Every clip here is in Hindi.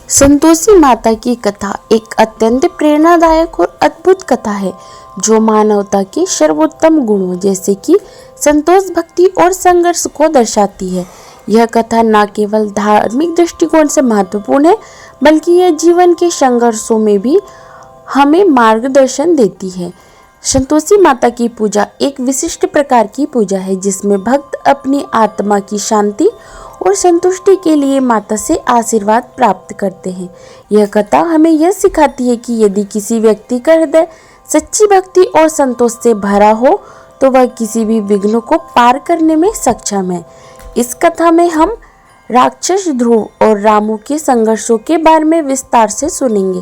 संतोषी माता की कथा एक अत्यंत प्रेरणादायक और अद्भुत कथा है जो मानवता के सर्वोत्तम गुणों जैसे कि संतोष, भक्ति और संघर्ष को दर्शाती है। यह कथा न केवल धार्मिक दृष्टिकोण से महत्वपूर्ण है बल्कि यह जीवन के संघर्षों में भी हमें मार्गदर्शन देती है। संतोषी माता की पूजा एक विशिष्ट प्रकार की पूजा है जिसमें भक्त अपनी आत्मा की शांति और संतुष्टि के लिए माता से आशीर्वाद प्राप्त करते हैं। यह कथा हमें यह सिखाती है कि यदि किसी व्यक्ति का हृदय सच्ची भक्ति और संतोष से भरा हो तो वह किसी भी विघ्न को पार करने में सक्षम है। इस कथा में हम राक्षस ध्रुव और रामू के संघर्षों के बारे में विस्तार से सुनेंगे।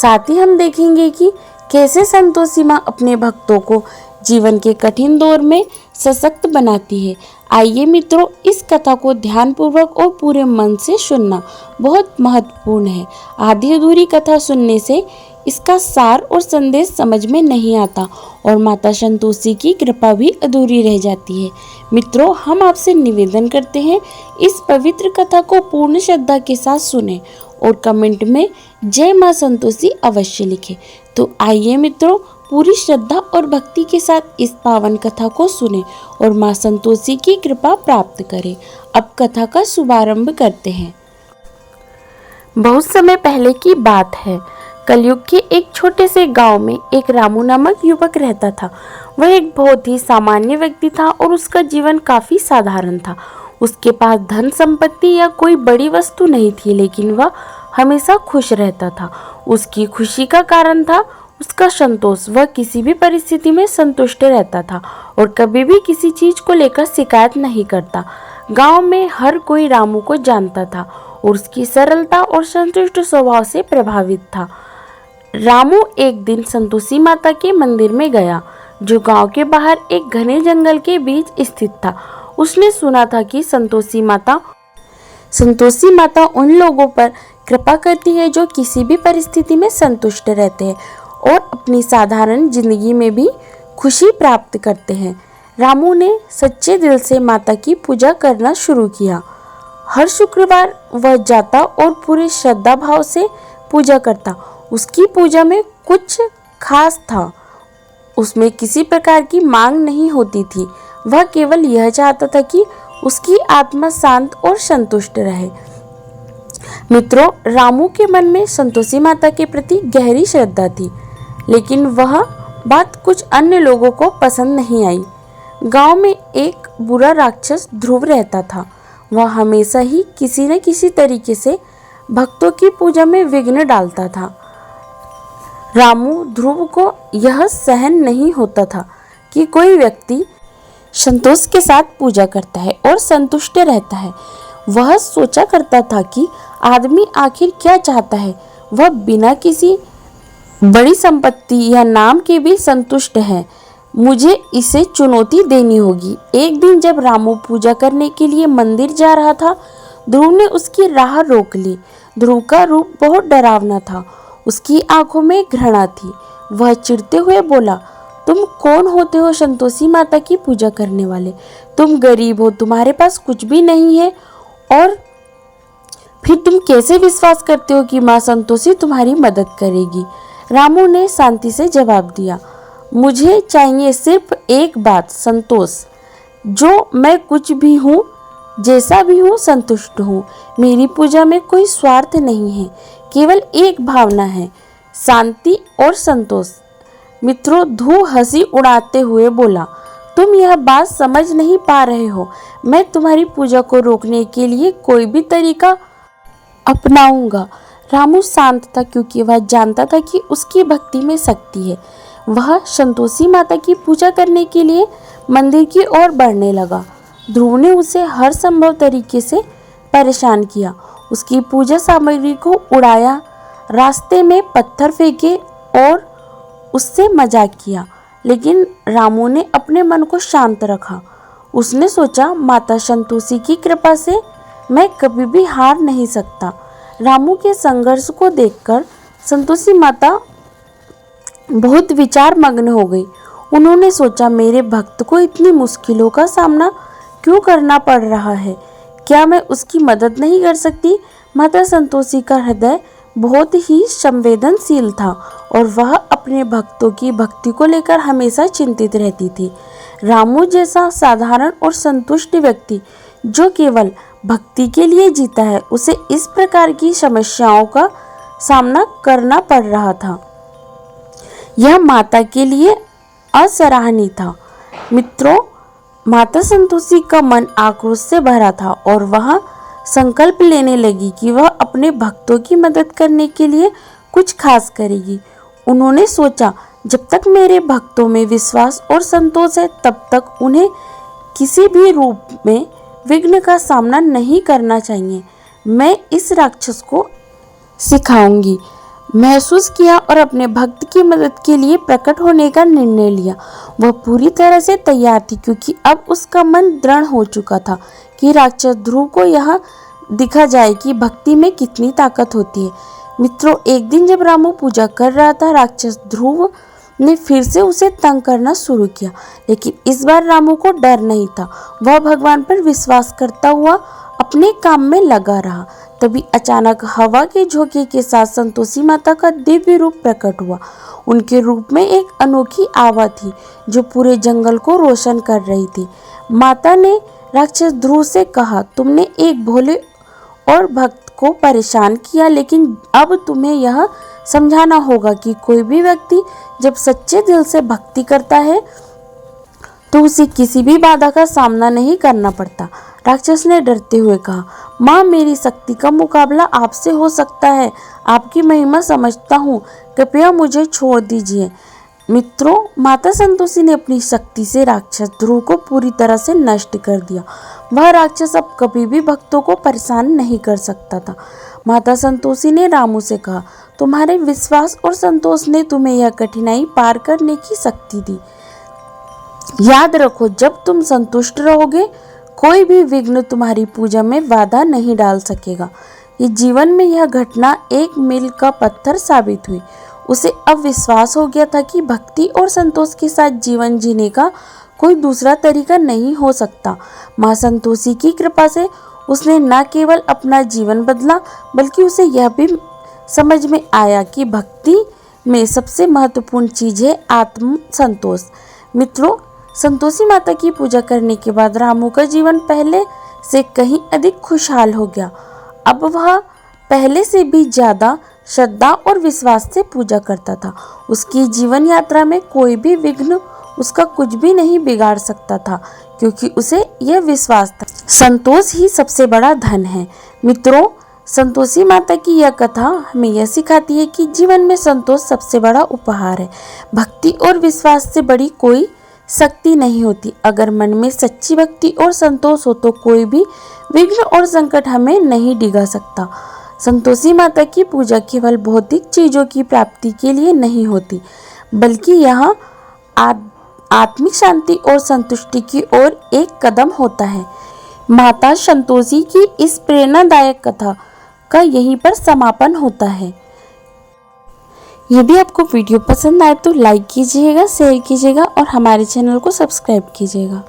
साथ ही हम देखेंगे कि कैसे संतोषी माँ अपने भक्तों को जीवन के कठिन दौर में सशक्त बनाती है। आइए मित्रों, इस कथा को ध्यानपूर्वक और पूरे मन से सुनना बहुत महत्वपूर्ण है। आधी अधूरी कथा सुनने से इसका सार और संदेश समझ में नहीं आता और माता संतोषी की कृपा भी अधूरी रह जाती है। मित्रों, हम आपसे निवेदन करते हैं इस पवित्र कथा को पूर्ण श्रद्धा के साथ सुनें और कमेंट में जय मां संतोषी अवश्य लिखें। तो आइए मित्रों, पूरी श्रद्धा और भक्ति के साथ इस पावन कथा को सुने और मां संतोषी की कृपा प्राप्त करें। अब कथा का शुभारंभ करते हैं। बहुत समय पहले की बात है। कलयुग के एक छोटे से गांव में एक रामू नामक युवक रहता था। वह एक बहुत ही सामान्य व्यक्ति था और उसका जीवन काफी साधारण था। उसके पास धन संपत्ति या कोई बड़ी वस्तु नहीं थी, लेकिन वह हमेशा खुश रहता था। उसकी खुशी का कारण था उसका संतोष। वह किसी भी परिस्थिति में संतुष्ट रहता था और कभी भी किसी चीज को लेकर शिकायत नहीं करता। गांव में हर कोई रामू को जानता था और उसकी सरलता और संतुष्ट स्वभाव से प्रभावित था। रामू एक दिन संतोषी माता के मंदिर में गया, जो गांव के बाहर एक घने जंगल के बीच स्थित था। उसने सुना था कि संतोषी माता उन लोगों पर कृपा करती है जो किसी भी परिस्थिति में संतुष्ट रहते हैं और अपनी साधारण जिंदगी में भी खुशी प्राप्त करते हैं। रामू ने सच्चे दिल से माता की पूजा करना शुरू किया। हर शुक्रवार वह जाता और पूरे श्रद्धा भाव से पूजा करता। उसकी पूजा में कुछ खास था। उसमें किसी प्रकार की मांग नहीं होती थी। वह केवल यह चाहता था कि उसकी आत्मा शांत और संतुष्ट रहे। मित्रों, रामू के मन में संतोषी माता के प्रति गहरी श्रद्धा थी, लेकिन वह बात कुछ अन्य लोगों को पसंद नहीं आई। गांव में एक बुरा राक्षस ध्रुव रहता था। वह हमेशा ही किसी न किसी तरीके से भक्तों की पूजा में विघ्न डालता था। रामू ध्रुव को यह सहन नहीं होता था कि कोई व्यक्ति संतोष के साथ पूजा करता है और संतुष्ट रहता है। वह सोचा करता था कि आदमी आखिर क्या चाहता है। वह बिना किसी बड़ी संपत्ति या नाम के भी संतुष्ट है। मुझे इसे चुनौती देनी होगी। एक दिन जब रामू पूजा करने के लिए मंदिर जा रहा था, ध्रुव ने उसकी राह रोक ली। ध्रुव का रूप बहुत डरावना था। उसकी आंखों में घृणा थी। वह चिढ़ते हुए बोला, तुम कौन होते हो संतोषी माता की पूजा करने वाले? तुम गरीब हो, तुम्हारे पास कुछ भी नहीं है, और फिर तुम कैसे विश्वास करते हो कि माँ संतोषी तुम्हारी मदद करेगी? रामू ने शांति से जवाब दिया, मुझे चाहिए सिर्फ एक बात, संतोष। जो मैं कुछ भी हूँ, जैसा भी हूँ, संतुष्ट हूँ। मेरी पूजा में कोई स्वार्थ नहीं है, केवल एक भावना है, शांति और संतोष। मित्रों, ध्रुव हंसी उड़ाते हुए बोला, तुम यह बात समझ नहीं पा रहे हो। मैं तुम्हारी पूजा को रोकने के लिए कोई भी तरीका अपनाऊंगा। रामू शांत था क्योंकि वह जानता था कि उसकी भक्ति में शक्ति है। वह संतोषी माता की पूजा करने के लिए मंदिर की ओर बढ़ने लगा। ध्रुव ने उसे हर संभव तरीके से परेशान किया। उसकी पूजा सामग्री को उड़ाया, रास्ते में पत्थर फेंके और उससे मजाक किया, लेकिन रामू ने अपने मन को शांत रखा। उसने सोचा, माता संतोषी की कृपा से मैं कभी भी हार नहीं सकता। रामू के संघर्ष को देखकर संतोषी माता बहुत विचार मग्न हो गई। उन्होंने सोचा, मेरे भक्त को इतनी मुश्किलों का सामना क्यों करना पड़ रहा है? क्या मैं उसकी मदद नहीं कर सकती? माता संतोषी का हृदय बहुत ही संवेदनशील था और वह अपने भक्तों की भक्ति को लेकर हमेशा चिंतित रहती थी। रामू जैसा साधारण और संतुष्ट व्यक्ति जो केवल भक्ति के लिए जीता है, उसे इस प्रकार की समस्याओं का सामना करना पड़ रहा था। यह माता के लिए असराहनीय था। मित्रों, माता संतोषी का मन आक्रोश से भरा था और वह संकल्प लेने लगी कि वह अपने भक्तों की मदद करने के लिए कुछ खास करेगी। उन्होंने सोचा, जब तक मेरे भक्तों में विश्वास और संतोष है, तब तक उन्हें किसी भी रूप में विघ्न का सामना नहीं करना चाहिए। मैं इस राक्षस को सिखाऊंगी। महसूस किया और अपने भक्त की मदद के लिए प्रकट होने का निर्णय लिया। वह पूरी तरह से तैयार थी, क्योंकि अब उसका मन दृढ़ हो चुका था कि राक्षस ध्रुव को यह दिखा जाए कि भक्ति में कितनी ताकत होती है। मित्रों, एक दिन जब रामू पूजा कर रहा था, राक्षस ध्रुव ने फिर से उसे तंग करना शुरू किया, लेकिन इस बार रामू को डर नहीं था। वह भगवान पर विश्वास करता हुआ अपने काम में लगा रहा। तभी अचानक हवा के झोंके के साथ संतोषी माता का दिव्य रूप प्रकट हुआ। उनके रूप में एक अनोखी आभा थी जो पूरे जंगल को रोशन कर रही थी। माता ने राक्षस ध्रुव से कहा, तुमने एक भोले और भक्त को परेशान किया, लेकिन अब तुम्हें यह समझाना होगा कि कोई भी व्यक्ति जब सच्चे दिल से भक्ति करता है तो उसे किसी भी बाधा का सामना नहीं करना पड़ता। राक्षस ने डरते हुए कहा, माँ, मेरी शक्ति का मुकाबला आपसे हो सकता है। आपकी महिमा समझता हूँ, कृपया मुझे छोड़ दीजिए। मित्रों, माता संतोषी ने अपनी शक्ति से राक्षस ध्रुव को पूरी तरह से नष्ट कर दिया। वह राक्षस अब कभी भी भक्तों को परेशान नहीं कर सकता था। माता संतोषी ने रामू से कहा, तुम्हारे विश्वास और संतोष ने तुम्हें यह कठिनाई पार करने की शक्ति दी। याद रखो, जब तुम संतुष्ट रहोगे, कोई भी विघ्न तुम्हारी पूजा में बाधा नहीं डाल सकेगा। ये जीवन में यह घटना एक मील का पत्थर साबित हुई। उसे अब विश्वास हो गया था कि भक्ति और संतोष के साथ जीवन जीने का कोई दूसरा तरीका नहीं हो सकता। माँ संतोषी की कृपा से उसने न केवल अपना जीवन बदला, बल्कि उसे यह भी समझ में आया कि भक्ति में सबसे महत्वपूर्ण चीज़ है आत्म संतोष। मित्रों, संतोषी माता की पूजा करने के बाद रामू का जीवन पहले से कहीं अधिक खुशहाल हो गया। अब वह पहले से भी ज़्यादा श्रद्धा और विश्वास से पूजा करता था। उसकी जीवन यात्रा में कोई भी विघ्न उसका कुछ भी नहीं बिगाड़ सकता था, क्योंकि उसे यह विश्वास था, संतोष ही सबसे बड़ा धन है। मित्रों, संतोषी माता की यह कथा हमें यह सिखाती है कि जीवन में संतोष सबसे बड़ा उपहार है। भक्ति और विश्वास से बड़ी कोई शक्ति नहीं होती। अगर मन में सच्ची भक्ति और संतोष हो तो कोई भी विघ्न और संकट हमें नहीं डिगा सकता। संतोषी माता की पूजा केवल भौतिक चीज़ों की प्राप्ति के लिए नहीं होती, बल्कि यह आत्मिक शांति और संतुष्टि की ओर एक कदम होता है। माता संतोषी की इस प्रेरणादायक कथा का यहीं पर समापन होता है। यदि आपको वीडियो पसंद आए तो लाइक कीजिएगा, शेयर कीजिएगा और हमारे चैनल को सब्सक्राइब कीजिएगा।